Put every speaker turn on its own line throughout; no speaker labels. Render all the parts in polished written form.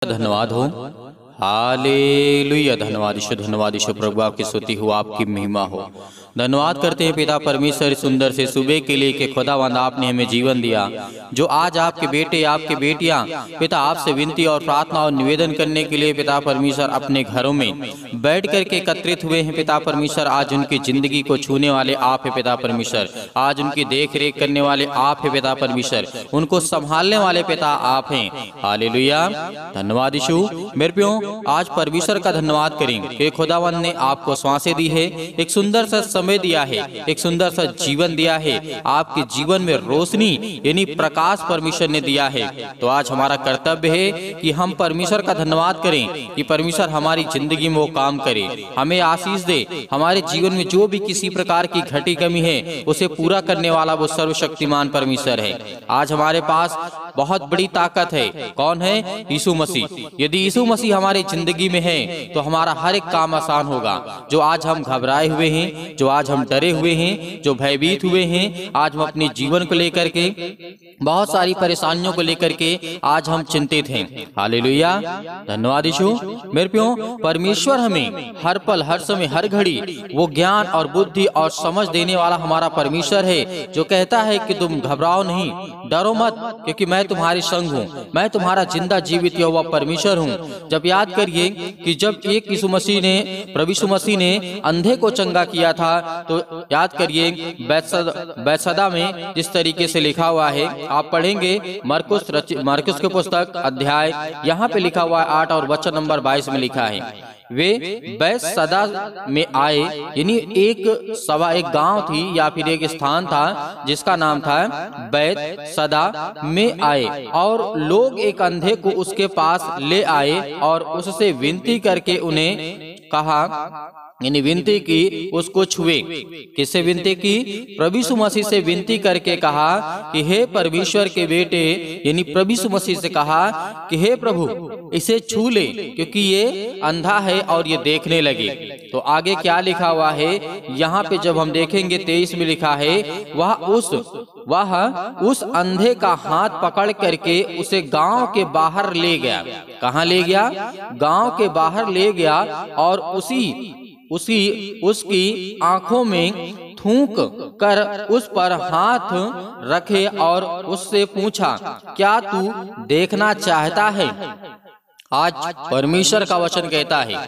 का धन्यवाद हो। हालेलुया। धन्यवाद ईश्वर, धन्यवाद ईश्वर प्रभु, आपकी स्तुति हो, आपकी महिमा हो। धन्यवाद करते हैं पिता परमेश्वर सुंदर से सुबह के लिए कि खुदावंद आपने हमें जीवन दिया, जो आज आपके बेटे आपके बेटियां पिता आपसे विनती और प्रार्थना और निवेदन करने के लिए पिता परमेश्वर अपने घरों में बैठ करके एकत्रित हुए हैं। पिता परमेश्वर आज उनकी जिंदगी को छूने वाले आप है पिता परमेश्वर, आज उनकी देख रेख करने वाले आप है पिता परमेश्वर, उनको संभालने वाले पिता आप हैं। हालेलुया। धन्यवाद यीशु। मेरे प्रियो, आज परमेश्वर का धन्यवाद करें कि खुदावंद ने आपको सांसें दी है, एक सुंदर सा समय दिया है, एक सुंदर सा जीवन दिया है, आपके जीवन में रोशनी यानी प्रकाश परमेश्वर ने दिया है। तो आज हमारा कर्तव्य है कि हम परमेश्वर का धन्यवाद करें कि परमेश्वर हमारी जिंदगी में वो काम करे, हमें आशीष दे, हमारे जीवन में जो भी किसी प्रकार की घटी कमी है उसे पूरा करने वाला वो सर्वशक्तिमान परमेश्वर है। आज हमारे पास बहुत बड़ी ताकत है। कौन है? यीशु मसीह। यदि यीशु मसीह हमारे जिंदगी में है तो हमारा हर एक काम आसान होगा। जो आज हम घबराए हुए हैं, जो आज हम डरे हुए हैं, जो भयभीत हुए हैं, आज हम अपने जीवन को लेकर के बहुत सारी परेशानियों को लेकर के आज हम चिंतित हैं। हालेलुया। धन्यवाद यीशु। मेरे प्रियो, परमेश्वर हमें हर पल हर समय हर घड़ी वो ज्ञान और बुद्धि और समझ देने वाला हमारा परमेश्वर है, जो कहता है कि तुम घबराओ नहीं, डरो मत, क्योंकि मैं तुम्हारे संग हूँ, मैं तुम्हारा जिंदा जीवित यहोवा परमेश्वर हूँ। जब याद करिए कि जब एक यीशु मसीह ने प्रभु यीशु मसीह ने अंधे को चंगा किया था, तो याद करिए बैतसदा में जिस तरीके से लिखा हुआ है, आप पढ़ेंगे मरकुस की पुस्तक अध्याय, यहाँ पे लिखा हुआ है 8 और वचन नंबर 22 में लिखा है, वे बैतसदा में आए, यानी एक गांव थी या फिर एक स्थान था जिसका नाम था बैतसदा में आए, और लोग एक अंधे को उसके पास ले आए और उससे विनती करके उन्हें कहा, यानी विनती की उसको छुए। किससे विनती की? प्रभु यीशु मसीह से विनती करके कहा कि हे परमेश्वर के बेटे, यानी प्रभु यीशु मसीह से कहा कि हे प्रभु इसे छू ले, क्योंकि ये अंधा है और ये देखने लगे। तो आगे क्या लिखा हुआ है यहाँ पे जब हम देखेंगे 23 में लिखा है, वह उस अंधे का हाथ पकड़ करके उसे गांव के बाहर ले गया। कहाँ ले गया? गांव के बाहर ले गया, और उसकी आंखों में थूक कर उस पर हाथ रखे और उससे पूछा, क्या तू देखना चाहता है? आज परमेश्वर का वचन कहता है,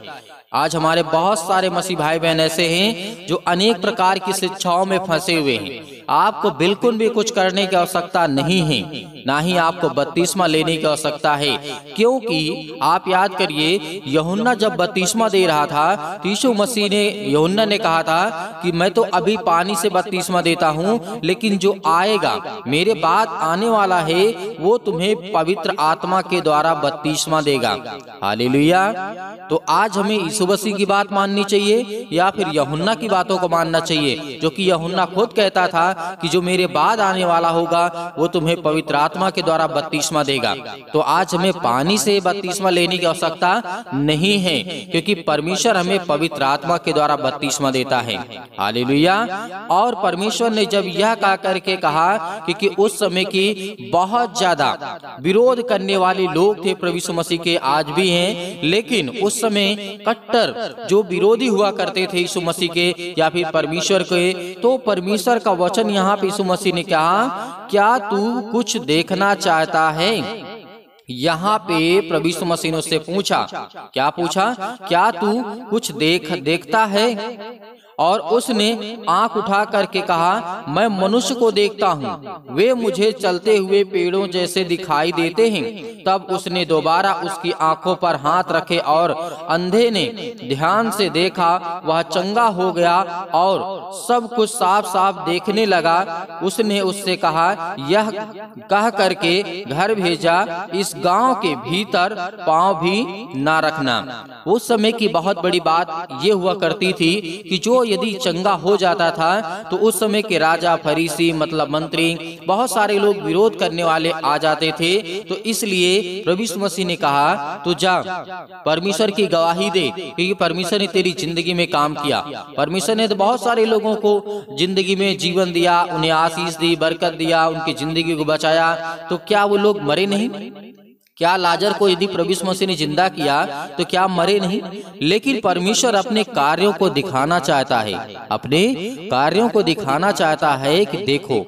आज हमारे बहुत सारे मसीह भाई बहन ऐसे हैं जो अनेक प्रकार की शिक्षाओं में फंसे हुए हैं। आपको बिल्कुल भी कुछ करने की आवश्यकता नहीं है, ना ही आपको बपतिस्मा लेने की आवश्यकता है, क्योंकि आप याद करिए यूहन्ना जब बपतिस्मा दे रहा था तो यीशु मसीह ने यूहन्ना ने कहा था कि मैं तो अभी पानी से बपतिस्मा देता हूँ, लेकिन जो आएगा मेरे बाद आने वाला है वो तुम्हें पवित्र आत्मा के द्वारा बपतिस्मा देगा। हालेलुया। तो आज हमें यीशु मसीह की बात माननी चाहिए या फिर यूहन्ना की बातों को मानना चाहिए, जो कि यूहन्ना खुद कहता था कि जो मेरे बाद आने वाला होगा वो तुम्हें पवित्र आत्मा के द्वारा बपतिस्मा देगा। तो आज हमें पानी से बपतिस्मा लेने की आवश्यकता नहीं है, क्योंकि परमेश्वर हमें पवित्र आत्मा के द्वारा बपतिस्मा देता है। हालेलुया। और परमेश्वर ने जब यह कहा करके कहा कि उस समय की बहुत ज्यादा विरोध करने वाले लोग थे प्रभु यीशु मसीह के, आज भी हैं, लेकिन उस समय कट्टर जो विरोधी हुआ करते थे यीशु मसीह के या फिर परमेश्वर के, तो परमेश्वर का वचन यहाँ पे यीशु मसीह ने कहा, क्या तू कुछ देखना चाहता है? यहाँ पे प्रभु यीशु मसीह ने उससे पूछा, क्या पूछा? क्या तू कुछ देखता है? और उसने आंख उठा करके कहा, मैं मनुष्य को देखता हूँ, वे मुझे चलते हुए पेड़ों जैसे दिखाई देते हैं। तब उसने दोबारा उसकी आंखों पर हाथ रखे और अंधे ने ध्यान से देखा, वह चंगा हो गया और सब कुछ साफ साफ देखने लगा। उसने उससे कहा, यह कह करके घर भेजा, इस गांव के भीतर पांव भी ना रखना। उस समय की बहुत बड़ी बात ये हुआ करती थी कि जो यदि चंगा हो जाता था तो उस समय के राजा, फरीसी मतलब मंत्री, बहुत सारे लोग विरोध करने वाले आ जाते थे। तो इसलिए प्रभु यीशु मसीह ने कहा, तू जा परमेश्वर की गवाही दे, क्योंकि परमेश्वर ने तेरी जिंदगी में काम किया। परमेश्वर ने तो बहुत सारे लोगों को जिंदगी में जीवन दिया, उन्हें आशीष दी, बरकत दिया, उनकी जिंदगी को बचाया, तो क्या वो लोग मरे नहीं? क्या लाजर को यदि प्रभु यीशु मसीह ने जिंदा किया तो क्या मरे नहीं? लेकिन परमेश्वर अपने कार्यों को दिखाना चाहता है, अपने कार्यों को दिखाना चाहता है कि देखो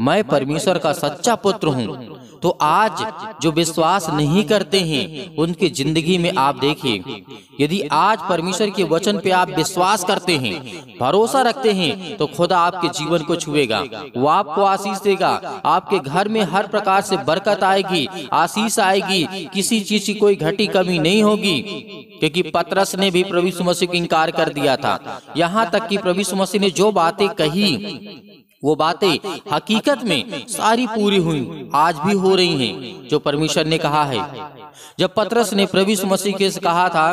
मैं परमेश्वर का सच्चा पुत्र हूँ। तो आज जो विश्वास नहीं करते हैं उनकी जिंदगी में आप देखिए, यदि आज परमेश्वर के वचन पे आप विश्वास करते हैं, भरोसा रखते हैं, तो खुदा आपके जीवन को छुएगा, वो आपको आशीष देगा। आपके घर में हर प्रकार से बरकत आएगी, आशीष आएगी, किसी चीज की कोई घटी कमी नहीं होगी। क्योंकि पतरस ने भी प्रभु यीशु मसीह को इनकार कर दिया था, यहाँ तक कि प्रभु यीशु मसीह ने जो बातें कही वो बातें हकीकत में सारी पूरी हुई, आज भी हो रही हैं जो परमेश्वर ने कहा है। जब पतरस ने प्रभु यीशु मसीह के से कहा था,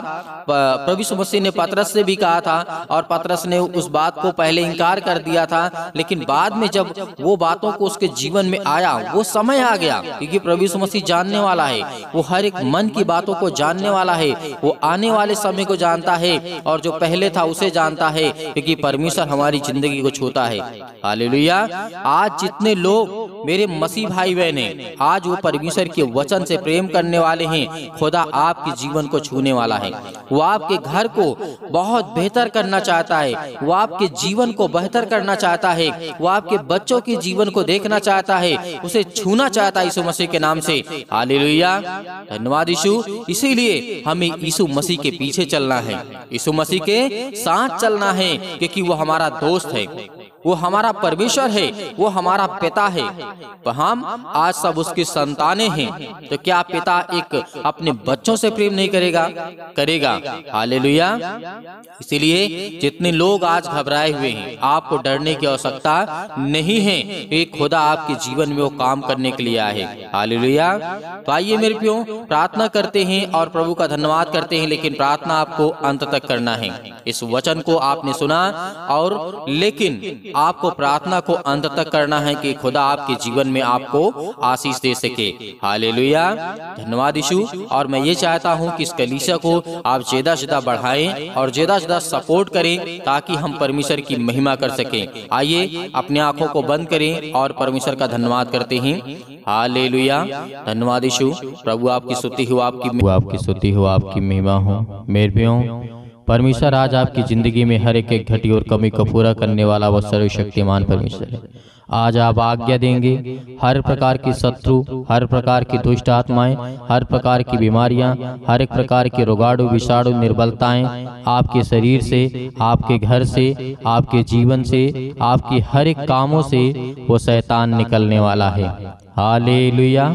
प्रभु यीशु मसीह ने पतरस से भी कहा था और पतरस ने उस बात को पहले इनकार कर दिया था, लेकिन बाद में जब वो बातों को उसके जीवन में आया, वो समय आ गया। क्योंकि प्रभु यीशु मसीह जानने वाला है, वो हर एक मन की बातों को जानने वाला है, वो आने वाले समय को जानता है और जो पहले था उसे जानता है, क्योंकि परमेश्वर हमारी जिंदगी को छूता है। हालेलुया। आज जितने लोग मेरे मसीह भाई बहन हैं, आज वो परमेश्वर के वचन से प्रेम करने वाले हैं, खुदा आपके जीवन को छूने वाला है। वो आपके घर को बहुत बेहतर करना चाहता है, वो आपके जीवन को बेहतर करना चाहता है, वो आपके बच्चों के जीवन को देखना चाहता है, उसे छूना चाहता है यीशु मसीह के नाम से। हालेलुया, धन्यवाद यीशु। इसीलिए हमें यीशु मसीह के पीछे चलना है, यीशु मसीह के साथ चलना है, क्योंकि वो हमारा दोस्त है, वो हमारा परमेश्वर है, वो हमारा पिता है। तो हम आज सब उसकी संतानें हैं, तो क्या पिता एक अपने बच्चों से प्रेम नहीं करेगा? करेगा। हालेलुया। इसीलिए जितने लोग आज घबराए हुए हैं, आपको डरने की आवश्यकता नहीं है, एक खुदा आपके जीवन में वो काम करने के लिए आए। हालेलुया। तो आइए मेरे प्रियो, प्रार्थना करते हैं और प्रभु का धन्यवाद करते हैं, लेकिन प्रार्थना आपको अंत तक करना है। इस वचन को आपने सुना और लेकिन आपको प्रार्थना को अंत तक करना है कि खुदा आपके जीवन में आपको आशीष दे सके। हालेलुया, धन्यवाद यीशु। और मैं ये चाहता हूँ कि इस कलीसिया को आप ज्यादा से ज्यादा बढ़ाएं और ज्यादा से ज्यादा सपोर्ट करें, ताकि हम परमेश्वर की महिमा कर सकें। आइए अपनी आंखों को बंद करें और परमेश्वर का धन्यवाद करते हैं। हालेलुया, धन्यवाद यीशु। प्रभु आपकी स्तुति हो, आपकी स्तुति हो, आपकी महिमा हो। मेरे प्रियो, परमेश्वर आज आपकी जिंदगी में हर एक घटी और कमी को पूरा करने वाला वो सर्वशक्तिमान परमेश्वर है। आज आप आज्ञा देंगे, हर प्रकार की शत्रु, हर प्रकार की दुष्ट आत्माएं, हर प्रकार की बीमारियां, हर एक प्रकार की रोगाणु विषाणु निर्बलताएं आपके शरीर से, आपके घर से, आपके जीवन से, आपकी हर एक कामों से वो शैतान निकलने वाला है। हालेलुया।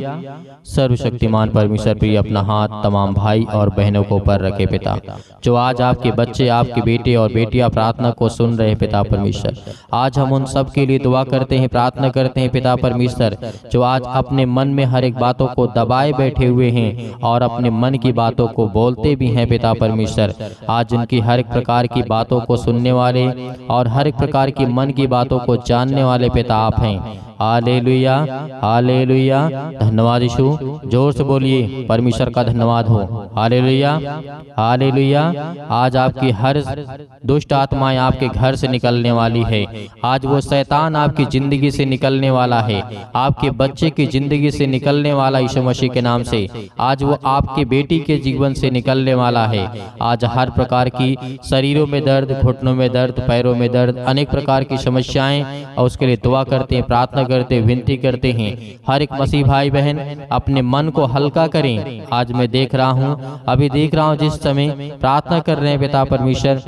सर्वशक्तिमान परमेश्वर प्रिय अपना हाथ तमाम भाई और बहनों को ऊपर रखे पिता, जो आज आपके बच्चे, आपके बेटे और बेटियां प्रार्थना को सुन रहे पिता परमेश्वर, आज हम उन सब के लिए दुआ करते हैं, प्रार्थना करते हैं पिता परमेश्वर, जो आज अपने मन में हर एक बातों को दबाए बैठे हुए हैं और अपने मन की बातों को बोलते भी हैं पिता परमेश्वर। आज उनकी हर एक प्रकार की बातों को सुनने वाले और हर एक प्रकार की मन की बातों को जानने वाले पिता आप हैं। हालेलुया, हालेलुया, धन्यवाद यीशु। जोर से बोलिए, परमेश्वर का धन्यवाद हो। Hallelujah, hallelujah. आज आपकी हर दुष्ट आत्माएं आपके घर से निकलने वाली है। आज वो शैतान आपकी जिंदगी से निकलने वाला है, आपके बच्चे की जिंदगी से निकलने वाला यीशु मसीह के नाम से। आज वो आपके बेटी के जीवन से निकलने वाला है। आज हर प्रकार की शरीरों में दर्द, घुटनों में दर्द, पैरों में दर्द, अनेक प्रकार की समस्याएं, और उसके लिए दुआ करते हैं, प्रार्थना करते, विनती करते हैं। हर एक मसीह भाई बहन अपने मन को हल्का करें। आज मैं देख रहा हूँ, अभी देख रहा हूँ, जिस समय प्रार्थना कर रहे हैं पिता परमेश्वर,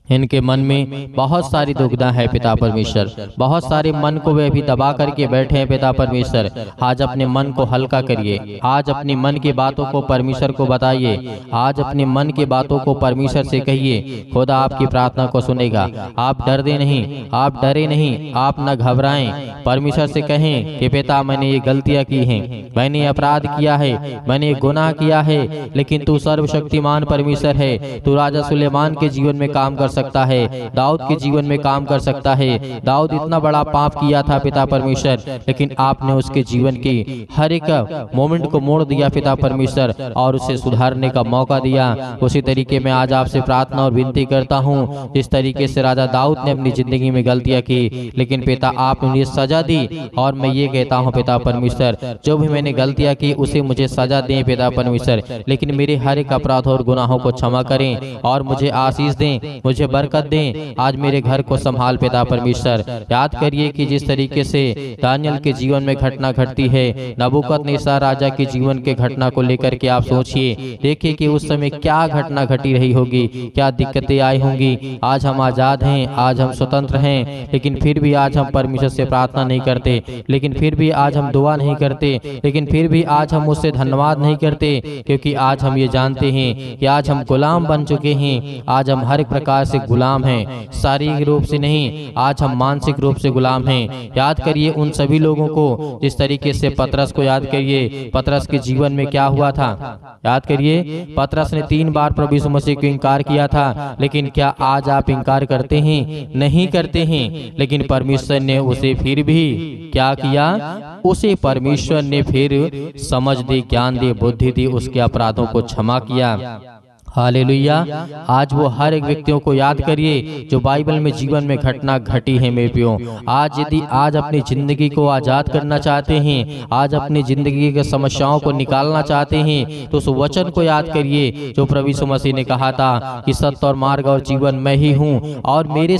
इनके मन में बहुत सारी दुविधा है पिता परमेश्वर, बहुत सारे मन को वे अभी दबा करके बैठे हैं पिता परमेश्वर। आज अपने मन को हल्का करिए, आज अपनी मन की बातों को परमेश्वर को बताइए, आज अपने मन की बातों को परमेश्वर से कहिए, खुदा आपकी प्रार्थना को सुनेगा। आप डरते नहीं, आप डरे नहीं, आप न घबराएं। परमेश्वर से कहें कि पिता मैंने ये गलतियां की हैं, मैंने ये अपराध किया है, मैंने ये गुनाह किया है, लेकिन तू सर्वशक्तिमान परमेश्वर है। तू राजा सुलेमान के जीवन में काम कर सकता है, दाऊद के जीवन में काम कर सकता है। दाऊद इतना बड़ा पाप किया था पिता परमेश्वर, लेकिन आपने उसके जीवन की हर एक मोमेंट को मोड़ दिया पिता परमेश्वर, और उसे सुधारने का मौका दिया। उसी तरीके में आज आपसे प्रार्थना और विनती करता हूँ, जिस तरीके से राजा दाऊद ने अपनी जिंदगी में गलतियां की, लेकिन पिता आपने उन्हें सजा दी, दी। और मैं ये कहता हूँ पिता परमेश्वर, जो भी मैंने गलतियाँ की उसे मुझे सजा दें पिता परमेश्वर, लेकिन मेरे हर एक अपराध और गुनाहों को क्षमा करें और मुझे आशीष दें, मुझे बरकत दें। आज मेरे घर को संभाल पिता परमेश्वर। याद करिए कि जिस तरीके से दानियल के जीवन में घटना घटती है, नबूकदनेस्सर राजा के जीवन के घटना को लेकर के आप सोचिए, देखिए कि उस समय क्या घटना घटी रही होगी, क्या दिक्कतें आई होंगी। आज हम आजाद हैं, आज हम स्वतंत्र हैं, लेकिन फिर भी आज हम परमेश्वर से प्रार्थना नहीं करते, लेकिन फिर भी आज हम दुआ नहीं करते, लेकिन फिर भी आज हम उससे धन्यवाद नहीं करते, क्योंकि आज हम ये जानते हैं कि आज हम गुलाम बन चुके हैं। आज हम हर एक प्रकार से गुलाम हैं, शारीरिक रूप से नहीं, आज हम मानसिक रूप से गुलाम हैं। याद करिए उन सभी लोगों को, जिस तरीके से पतरस को याद करिए, पतरस के जीवन में क्या हुआ था। याद करिए पतरस ने 3 बार प्रभु यीशु मसीह को इनकार किया था, लेकिन क्या आज आप इनकार करते हैं? नहीं करते हैं। लेकिन परमेश्वर ने उसे फिर भी क्या किया? उसे परमेश्वर ने फिर समझ दी, ज्ञान दी, बुद्धि दी, उसके अपराधों को क्षमा किया। हालेलुया। आज वो हर एक व्यक्तियों को याद करिए जो बाइबल में जीवन में घटना घटी है मेरे प्रियो। आज यदि आज अपनी जिंदगी को आजाद करना चाहते हैं, आज अपनी जिंदगी के समस्याओं को निकालना चाहते हैं, तो उस वचन को याद करिए जो प्रभु यीशु मसीह ने कहा था कि सत्य और मार्ग और जीवन मैं ही हूँ, और मेरे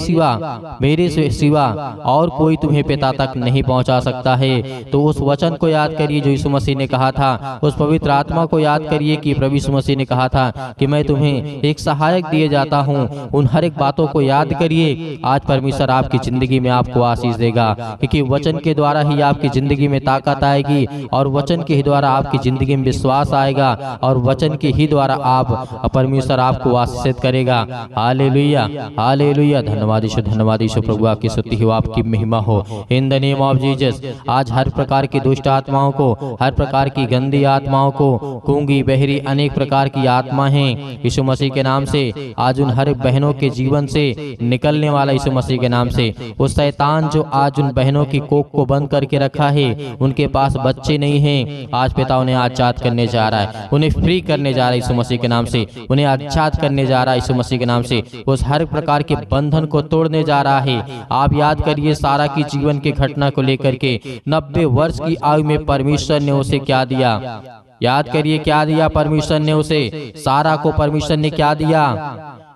सिवा और कोई तुम्हें पिता तक नहीं पहुँचा सकता है। तो उस वचन को याद करिए जो यीशु मसीह ने कहा था, उस पवित्र आत्मा को याद करिए कि प्रभु यीशु मसीह ने कहा था कि मैं तुम्हें एक सहायक दिए जाता हूँ। उन हर एक बातों को याद करिए। आज परमेश्वर आपकी जिंदगी में आपको आशीष देगा, क्योंकि वचन के द्वारा ही आपकी जिंदगी में ताकत आएगी, और वचन के ही द्वारा आपकी जिंदगी में विश्वास आएगा, और वचन के ही द्वारा आप परमेश्वर आपको आशीषित करेगा। Hallelujah, hallelujah. धन्यवाद यीशु, धन्यवाद यीशु। प्रभु आपकी स्तुति हो, आपकी महिमा हो, in the name of Jesus. आज हर प्रकार की दुष्ट आत्माओं को, हर प्रकार की गंदी आत्माओं को, गूंगी बहरी अनेक प्रकार की आत्मा हैं, यीशु मसीह के नाम से आज उन हर बहनों के जीवन से निकलने वाला यीशु मसीह के नाम से। वो शैतान जो आज उन बहनों की कोख को बंद करके रखा है, उनके पास बच्चे नहीं हैं, आज पिता उन्हें आजाद करने जा रहा है, उन्हें फ्री करने जा रहा है यीशु मसीह के नाम से, उन्हें आजाद करने जा रहा है यीशु मसीह के नाम से। उस हर प्रकार के बंधन को तोड़ने जा रहा है। आप याद करिए सारा की जीवन की घटना को लेकर के 90 वर्ष की आयु में परमेश्वर ने उसे क्या दिया? याद करिए क्या दिया परमेश्वर ने उसे? सारा को परमेश्वर ने क्या दिया?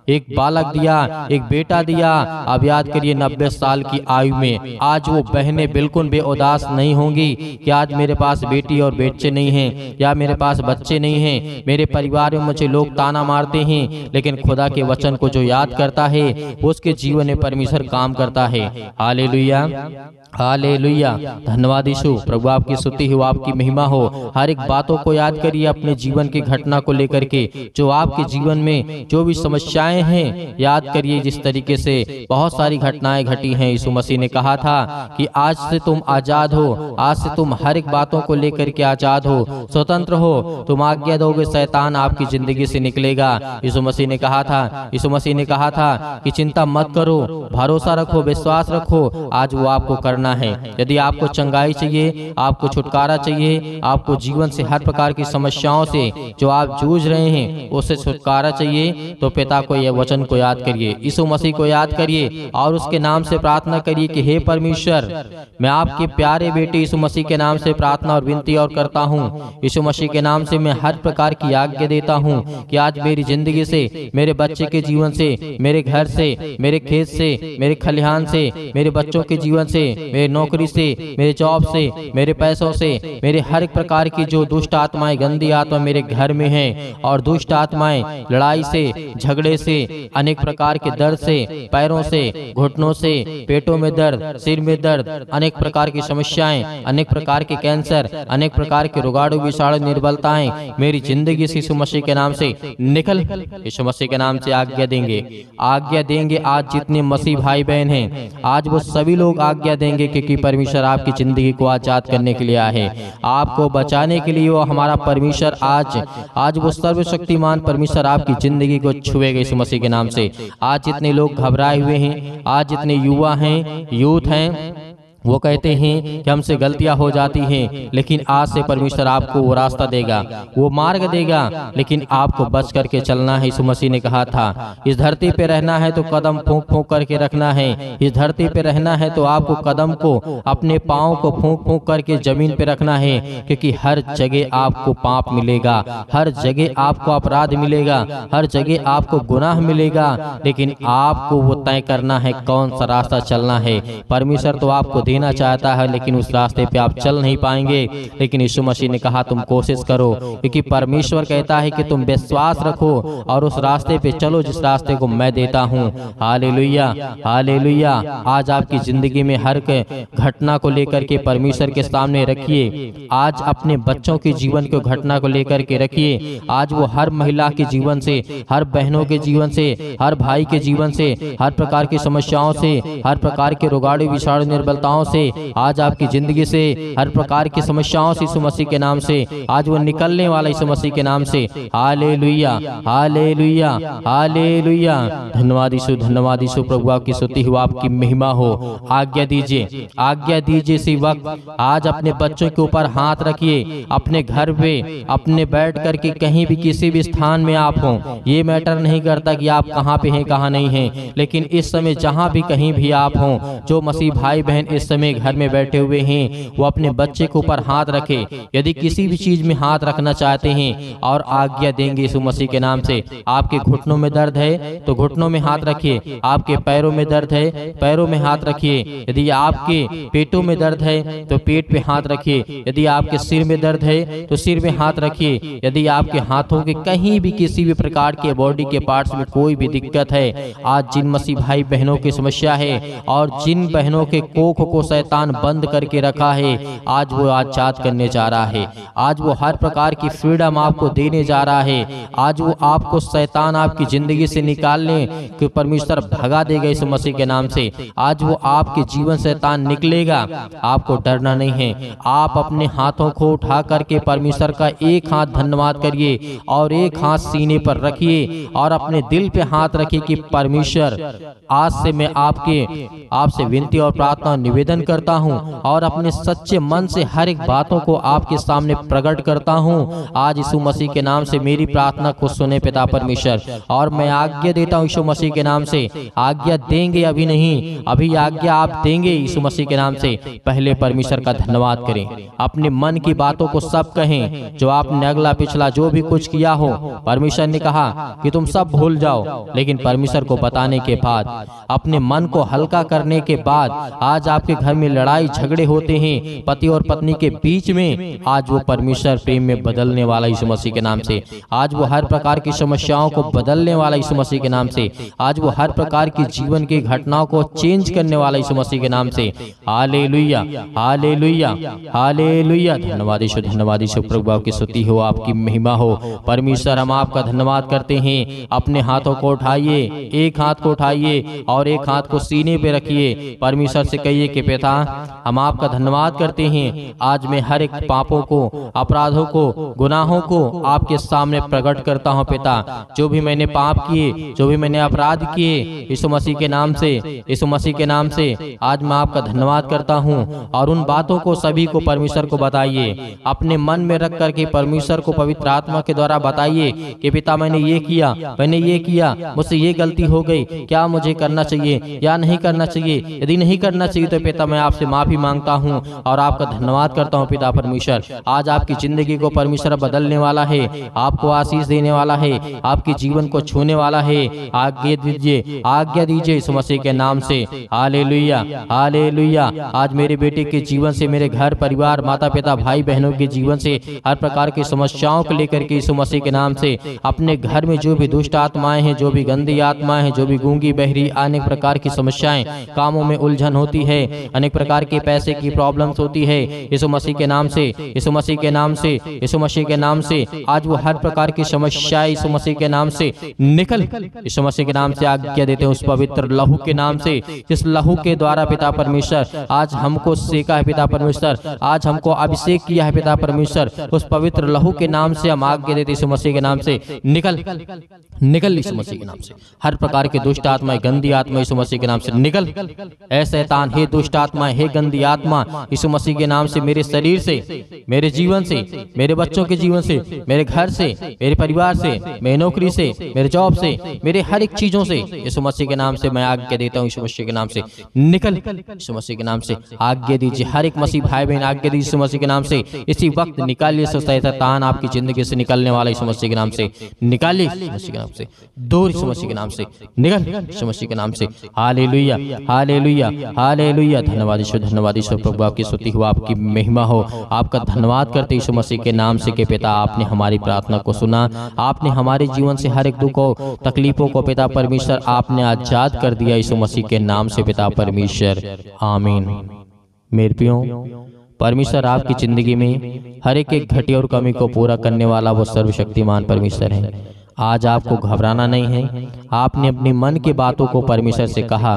एक बालक दिया, एक बेटा दिया। अब याद करिए 90 साल की आयु में आज वो बहनें बिल्कुल बेउदास नहीं होंगी कि आज मेरे पास बेटी और बच्चे नहीं हैं, या मेरे पास बच्चे नहीं हैं, मेरे परिवार में मुझे लोग ताना मारते हैं, लेकिन खुदा के वचन को जो याद करता है उसके जीवन में परमेश्वर काम करता है। Hallelujah, hallelujah. धन्यवाद यीशु। प्रभु आपकी स्तुति हो, आपकी महिमा हो। हर एक बातों को याद करिए अपने जीवन की घटना को लेकर के, जो आपके जीवन में जो भी समस्याएं हैं, याद करिए जिस तरीके से बहुत सारी घटनाएं घटी हैं। यीशु मसीह ने कहा था कि आज से तुम आजाद हो, आज से तुम हर एक बातों को लेकर के आजाद हो, स्वतंत्र हो। तुम आज्ञा दोगे, शैतान आपकी जिंदगी से निकलेगा। यीशु मसीह ने कहा था, यीशु मसीह ने कहा था कि चिंता मत करो, भरोसा रखो, विश्वास रखो। आज वो आपको करना है। यदि आपको चंगाई चाहिए, आपको छुटकारा चाहिए, आपको जीवन से हर प्रकार की समस्याओं से जो आप जूझ रहे हैं उससे छुटकारा चाहिए, तो पिता को यह वचन को याद करिए, यीशु मसीह को याद करिए और उसके नाम से प्रार्थना करिए कि हे परमेश्वर, मैं आपके प्यारे बेटे यीशु मसीह के नाम से प्रार्थना और विनती और करता हूँ। यीशु मसीह के नाम से मैं हर प्रकार की आज्ञा देता हूँ कि आज मेरी जिंदगी से, मेरे बच्चे के जीवन से, मेरे घर से, मेरे खेत से, मेरे खलिहान से, मेरे बच्चों के जीवन से, मेरे नौकरी से, मेरे जॉब से, मेरे पैसों से, मेरे हर एक प्रकार की जो दुष्ट आत्माएं, गंदी आत्मा मेरे घर में हैं, और दुष्ट आत्माएं लड़ाई से, झगड़े से, अनेक प्रकार के दर्द से, पैरों से, घुटनों से, पेटों में दर्द, सिर में दर्द, अनेक प्रकार की समस्याएं, अनेक प्रकार के कैंसर, अनेक प्रकार के रोगाणु विषाणु निर्बलताएं मेरी जिंदगी से यीशु मसीह के नाम से निकल। यीशु मसीह के नाम से आज्ञा देंगे, आज्ञा देंगे। आज जितने मसीह भाई बहन हैं, आज वो सभी लोग आज्ञा देंगे, क्योंकि परमेश्वर आपकी जिंदगी को आजाद करने के लिए आया है, आपको बचाने के लिए। वो हमारा परमेश्वर आज वो सर्वशक्तिमान परमेश्वर आपकी जिंदगी को छुएगा यीशु मसीह के नाम से। आज जितने लोग घबराए हुए हैं, आज जितने युवा हैं, यूथ हैं, वो कहते हैं कि हमसे गलतियां हो जाती हैं, लेकिन आज से परमेश्वर आपको वो रास्ता देगा, वो मार्ग देगा, लेकिन आपको बच करके चलना है। यीशु मसीह ने कहा था इस धरती पे रहना है तो कदम फूंक फूंक करके रखना है। इस धरती पे रहना है तो आपको कदम को, अपने पाँव को फूंक फूंक करके जमीन पे रखना है, क्योंकि हर जगह आपको पाप मिलेगा, हर जगह आपको अपराध मिलेगा, हर जगह आपको गुनाह मिलेगा, लेकिन आपको वो तय करना है कौन सा रास्ता चलना है। परमेश्वर तो आपको देना चाहता है, लेकिन उस रास्ते पे आप चल नहीं पाएंगे। लेकिन यीशु मसीह ने कहा तुम कोशिश करो, क्योंकि परमेश्वर कहता है कि तुम विश्वास रखो और उस रास्ते पे चलो जिस रास्ते को मैं देता हूँ। Hallelujah, hallelujah. आज आपकी जिंदगी में हर घटना को लेकर के परमेश्वर के सामने रखिए। आज अपने बच्चों के जीवन को घटना को लेकर के रखिए। आज वो हर महिला के जीवन से, हर बहनों के जीवन से, हर भाई के जीवन से, हर प्रकार की समस्याओं से, हर प्रकार के रोगाड़े विषाणु निर्बलताओं से, आज आपकी जिंदगी से हर प्रकार की समस्याओं से यीशु मसीह के नाम से आज वो निकलने वाला यीशु मसीह के नाम से। Hallelujah, hallelujah, hallelujah. धन्यवाद यीशु, धन्यवाद यीशु। प्रभु आपकी स्तुति हो, आपकी महिमा हो। आज्ञा दीजिए, आज्ञा दीजिए इसी वक्त आज अपने बच्चों के ऊपर हाथ रखिए। अपने घर पे, अपने बैठ करके कहीं भी किसी भी स्थान में आप हों, ये मैटर नहीं करता कि आप कहाँ पे हैं कहाँ नहीं हैं, लेकिन इस समय जहाँ भी कहीं भी आप हों, जो मसीह भाई बहन इस समय घर में बैठे हुए हैं, वो अपने बच्चे के ऊपर हाथ रखे। यदि किसी भी चीज में हाथ रखना चाहते हैं और आज्ञा देंगे यीशु मसीह के नाम से। आपके घुटनों में दर्द है तो घुटनों में हाथ रखिए, आपके पैरों में दर्द है पैरों में हाथ रखिए, यदि आपके पेटों में दर्द है तो पेट पे हाथ रखिए, यदि आपके सिर में दर्द है तो सिर में हाथ रखिए, यदि आपके हाथों के कहीं भी किसी भी प्रकार के बॉडी के पार्ट्स में कोई भी दिक्कत है, आज जिन मसीह भाई बहनों की समस्या है और जिन बहनों के कोख को शैतान बंद करके रखा है, आज वो आजाद करने जा रहा है। आज वो हर प्रकार की फ्रीडम आपको देने जा रहा है। आज वो आपको शैतान आपकी जिंदगी से निकालने के परमेश्वर भगा देगा यीशु मसीह के नाम से। आज वो आपके जीवन शैतान निकलेगा, आपको डरना नहीं है। आप अपने हाथों को उठा करके परमेश्वर का एक हाथ धन्यवाद करिए और एक हाथ सीने पर रखिए और अपने दिल पे हाथ रखिए कि परमेश्वर आज से मैं आपसे विनती और प्रार्थना निवेदन करता हूं और अपने सच्चे मन से हर एक बातों को आपके सामने प्रकट करता हूं। आज यीशु मसीह के नाम से मेरी प्रार्थना को सुने पिता परमेश्वर, और मैं आज्ञा देता हूं यीशु मसीह के नाम से। आज्ञा देंगे, अभी नहीं, अभी आज्ञा आप देंगे यीशु मसीह के नाम से। पहले परमेश्वर का धन्यवाद करें, अपने मन की बातों को सब कहें, जो आपने अगला पिछला जो भी कुछ किया हो। परमेश्वर ने कहा कि तुम सब भूल जाओ, लेकिन परमेश्वर को बताने के बाद, अपने मन को हल्का करने के बाद, आज आपके घर में लड़ाई झगड़े होते हैं पति और पत्नी के बीच में, आज वो परमेश्वर प्रेम में बदलने वाला यीशु मसीह के नाम से। आज वो हर प्रकार की समस्याओं को बदलने वाला यीशु मसीह के नाम से। आज वो हर प्रकार की जीवन की घटनाओं को चेंज करने वाला यीशु मसीह के नाम से। Hallelujah, hallelujah, hallelujah. धन्यवाद यीशु, धन्यवाद यीशु। प्रभु आपकी स्तुति हो, आपकी महिमा हो। परमेश्वर हम आपका धन्यवाद करते हैं। अपने हाथों को उठाइए, एक हाथ को उठाइए और एक हाथ को सीने पे रखिए। परमेश्वर से कहिए कि पिता हम आपका धन्यवाद करते हैं। आज मैं हर एक पापों को, अपराधों को, गुनाहों को आपके सामने प्रकट करता हूं पिता। जो भी मैंने पाप किए, जो भी मैंने अपराध किए, यीशु मसीह के नाम से, यीशु मसीह के नाम से आज मैं आपका धन्यवाद करता हूं। और उन बातों को सभी को परमेश्वर को बताइए, अपने मन में रख करके परमेश्वर को पवित्र आत्मा के द्वारा बताइए कि पिता मैंने ये किया, मैंने ये किया, मुझसे ये गलती हो गई, क्या मुझे करना चाहिए या नहीं करना चाहिए। यदि नहीं करना चाहिए तो पिता मैं आपसे माफी मांगता हूं और आपका धन्यवाद करता हूं पिता परमेश्वर। आज आपकी जिंदगी को परमेश्वर बदलने वाला है, आपको आशीष देने वाला है, आपके जीवन को छूने वाला है। आज्ञा दीजिए, आज्ञा दीजिए यीशु मसीह के नाम से। Hallelujah, hallelujah. आज मेरे बेटे के जीवन से, मेरे घर परिवार, माता पिता, भाई बहनों के जीवन से हर प्रकार की समस्याओं को लेकर के यीशु मसीह के नाम से, अपने घर में जो भी दुष्ट आत्माएं हैं, जो भी गंदी आत्माएं हैं, जो भी गूंगी बहरी अनेक प्रकार की समस्याएं, कामों में उलझन होती है, अनेक प्रकार के पैसे की प्रॉब्लम्स होती है, यीशु मसीह के नाम से, यीशु मसीह के नाम से, यीशु मसीह के नाम से आज वो हर प्रकार की समस्याएं यीशु मसीह के नाम से निकल, यीशु मसीह के नाम से आज्ञा देते हैं उस पवित्र लहू के नाम से, जिस लहू के द्वारा पिता परमेश्वर आज हमको सेका है पिता परमेश्वर, आज हमको अभिषेक किया है पिता परमेश्वर। उस पवित्र लहू के नाम से हम आज्ञा देते यीशु मसीह के नाम से निकल, निकल यीशु मसीह के नाम से। हर प्रकार के दुष्ट आत्मा, गंदी आत्मा यीशु मसीह के नाम से निकल। ऐ शैतान, हे दुष्ट दुष्ट आत्मा, हे गंदी आत्मा, यीशु मसीह के नाम से मेरे शरीर से, मेरे जीवन से, मेरे बच्चों के जीवन से, मेरे घर से, मेरे परिवार से, मेरी नौकरी से, मेरे जॉब से, मेरे हर एक चीजों से यीशु मसीह के नाम से मैं आज्ञा देता हूँ। यीशु मसीह के नाम से निकल, यीशु मसीह के नाम से आज्ञा दीजिए। हर एक मसीह भाई बहन आज्ञा दीजिए यीशु मसीह के नाम से। इसी वक्त निकालिए शैतान आपकी जिंदगी से निकलने वाला यीशु मसीह के नाम से निकालिए, यीशु मसीह के नाम से दूर, यीशु मसीह के नाम से निकल, यीशु मसीह के नाम से। Hallelujah, hallelujah, hallelujah. धन्यवाद ईश्वर, धन्यवाद ईश्वर प्रभु, आपकी स्तुति हो, आपकी महिमा हो। आपका धन्यवाद करते यीशु मसीह के नाम से कि पिता आपने हमारी प्रार्थना को सुना, आपने हमारे जीवन से हर एक दुख को, तकलीफों को पिता परमेश्वर आपने आजाद कर दिया यीशु मसीह के नाम से पिता परमेश्वर, आमीन। मेरे प्रियो, परमेश्वर आपकी जिंदगी में हर एक घटी और कमी को पूरा करने वाला वो सर्वशक्तिमान परमेश्वर है। आज आपको घबराना नहीं है। आपने अपनी मन की बातों को परमेश्वर से कहा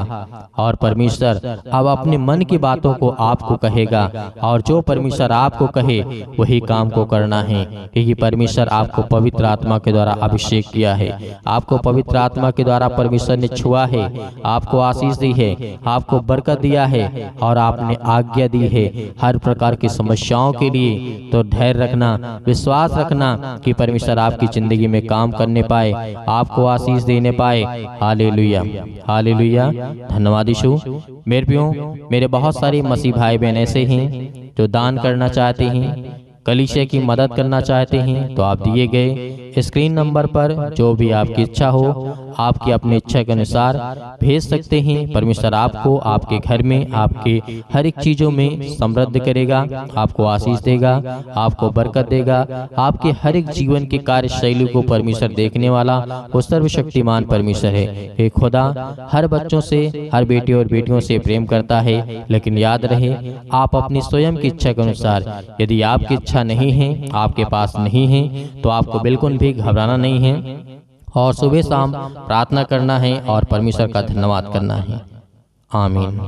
और परमेश्वर अब अपने मन की बातों को आपको कहेगा, और जो परमेश्वर आपको कहे वही काम को करना है, क्योंकि परमेश्वर आपको पवित्र आत्मा के द्वारा अभिषेक किया है। आपको पवित्र आत्मा के द्वारा परमेश्वर ने छुआ है, आपको आशीष दी है, आपको बरकत दिया है और आपने आज्ञा दी है हर प्रकार की समस्याओं के लिए। तो धैर्य रखना, विश्वास रखना कि परमेश्वर आपकी जिंदगी में काम करने पाए, आपको आशीष देने पाए। Hallelujah, hallelujah. धन्यवाद यीशु। मेरे प्रियो, मेरे बहुत सारे मसीह भाई बहन ऐसे हैं जो दान करना चाहते हैं, कलीसिया की मदद करना चाहते हैं, तो आप दिए गए स्क्रीन नंबर पर जो भी आपकी इच्छा हो, आपकी अपनी इच्छा के अनुसार भेज सकते हैं। परमेश्वर आपको आपके घर में, आपके हर एक चीज़ों में समृद्ध करेगा, आपको आशीष देगा, आपको बरकत देगा। आपके हर एक जीवन की कार्यशैली को परमेश्वर देखने वाला वो सर्वशक्तिमान परमेश्वर है। हे खुदा हर बच्चों से, हर बेटे और बेटियों से प्रेम करता है, लेकिन याद रहे आप अपनी स्वयं की इच्छा के अनुसार, यदि आपकी इच्छा नहीं है, आपके पास नहीं है, तो आपको बिल्कुल भी घबराना नहीं है और सुबह शाम प्रार्थना करना है और परमेश्वर का धन्यवाद करना है। आमीन।